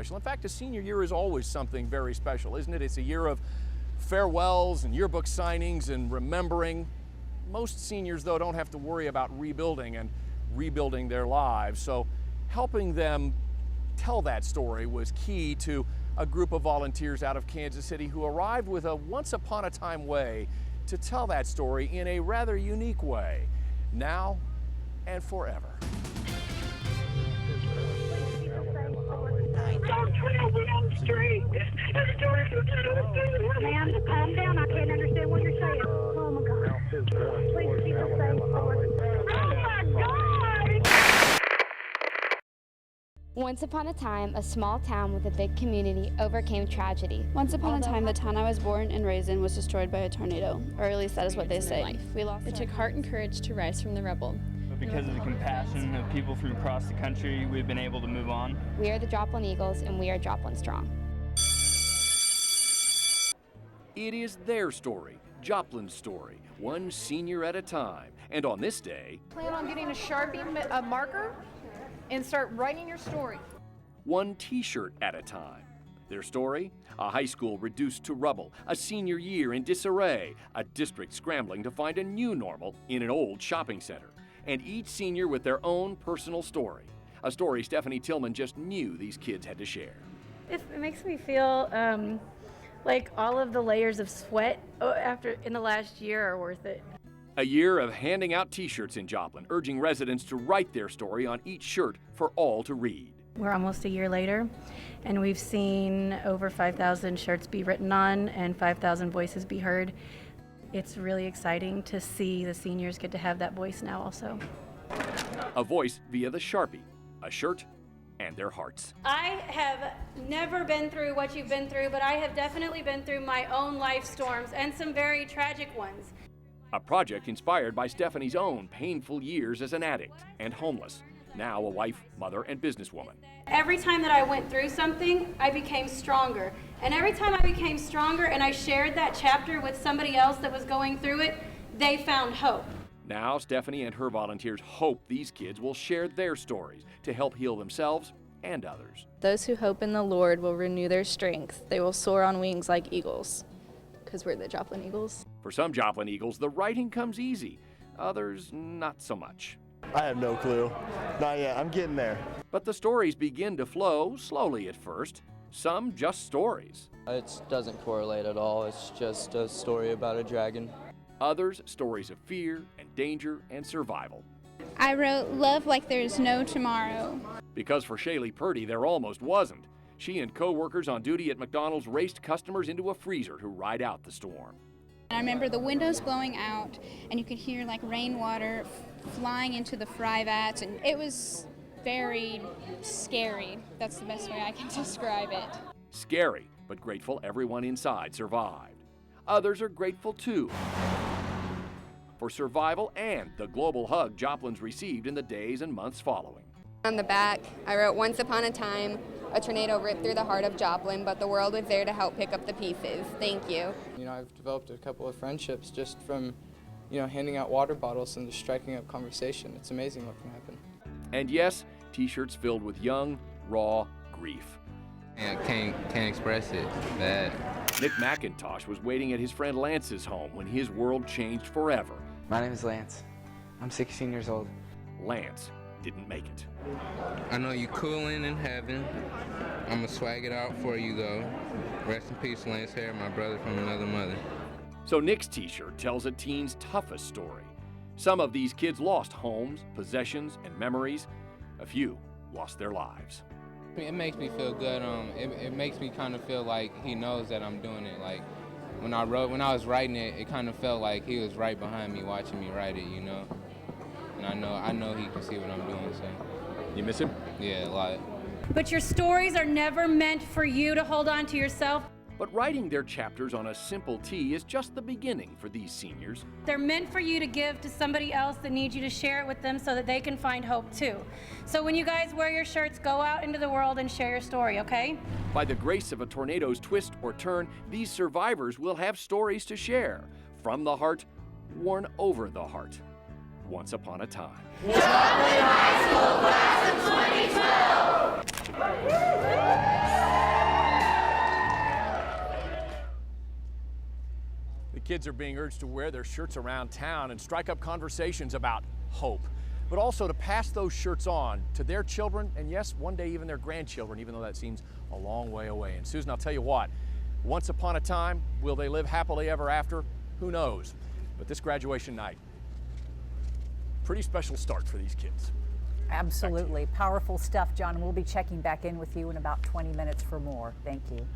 special. In fact, a senior year is always something very special, isn't it? It's a year of farewells and yearbook signings and remembering. Most seniors, though, don't have to worry about rebuilding their lives. So helping them tell that story was key to a group of volunteers out of Kansas City who arrived with a once-upon-a-time way to tell that story in a rather unique way, now and forever. Don't trail me on the street. Ma'am, calm down. I can't understand what you're saying. Oh my God. Please keep us safe, Lord. Oh my God! Once upon a time, a small town with a big community overcame tragedy. Once upon a time, the town I was born and raised in was destroyed by a tornado, or at least that is what they say. It took heart and courage to rise from the rubble. But because of the compassion of people from across the country, we've been able to move on. We are the Joplin Eagles, and we are Joplin Strong. It is their story, Joplin's story, one senior at a time. And on this day, plan on getting a Sharpie marker and start writing your story. one t-shirt at a time. Their story, a high school reduced to rubble, a senior year in disarray, a district scrambling to find a new normal in an old shopping center, and each senior with their own personal story. A story Stephanie Tillman just knew these kids had to share. It makes me feel like all of the layers of sweat in the last year are worth it. A year of handing out t-shirts in Joplin, urging residents to write their story on each shirt for all to read. We're almost a year later, and we've seen over 5,000 shirts be written on and 5,000 voices be heard. It's really exciting to see the seniors get to have that voice now also. A voice via the Sharpie, a shirt, and their hearts. I have never been through what you've been through, but I have definitely been through my own life storms and some very tragic ones. A project inspired by Stephanie's own painful years as an addict and homeless, now a wife, mother, and businesswoman. Every time that I went through something, I became stronger. And every time I became stronger and I shared that chapter with somebody else that was going through it, they found hope. Now, Stephanie and her volunteers hope these kids will share their stories to help heal themselves and others. Those who hope in the Lord will renew their strength. They will soar on wings like eagles, because we're the Joplin Eagles. For some Joplin Eagles, the writing comes easy. Others, not so much. I have no clue. Not yet. I'm getting there. But the stories begin to flow slowly at first. Some just stories. It doesn't correlate at all. It's just a story about a dragon. Others, stories of fear and danger and survival. I wrote Love Like There's No Tomorrow. Because for Shaylee Purdy, there almost wasn't. She and co-workers on duty at McDonald's raced customers into a freezer to ride out the storm. I remember the windows blowing out, and you could hear like rainwater flying into the fry vats, and it was very scary. That's the best way I can describe it. Scary, but grateful everyone inside survived. Others are grateful too for survival and the global hug Joplin's received in the days and months following. On the back, I wrote, "Once upon a time, a tornado ripped through the heart of Joplin, but the world was there to help pick up the pieces. Thank you." You know, I've developed a couple of friendships just from, handing out water bottles and just striking up conversation. It's amazing what can happen. And yes, t-shirts filled with young, raw grief. I can't express it. Bad. Nick McIntosh was waiting at his friend Lance's home when his world changed forever. My name is Lance. I'm 16 years old. Lance didn't make it. I know you coolin' in heaven. I'ma swag it out for you though. Rest in peace, Lance Hare, my brother from another mother. So Nick's t-shirt tells a teen's toughest story. Some of these kids lost homes, possessions, and memories. A few lost their lives. It makes me feel good. It makes me kind of feel like he knows that I'm doing it. Like when I was writing it, it kind of felt like he was right behind me, watching me write it, And I know he can see what I'm doing. So. You miss him? Yeah, a lot. But your stories are never meant for you to hold on to yourself. But writing their chapters on a simple tee is just the beginning for these seniors. They're meant for you to give to somebody else that needs you to share it with them so that they can find hope too. So when you guys wear your shirts, go out into the world and share your story, okay? By the grace of a tornado's twist or turn, these survivors will have stories to share. From the heart, worn over the heart. Once upon a time. Joplin High School Class of 2012! kids are being urged to wear their shirts around town and strike up conversations about hope, but also to pass those shirts on to their children and, yes, one day even their grandchildren, even though that seems a long way away. And Susan, I'll tell you what, once upon a time, will they live happily ever after? Who knows? But this graduation night, pretty special start for these kids. Absolutely. Powerful stuff, John. And we'll be checking back in with you in about 20 minutes for more. Thank you.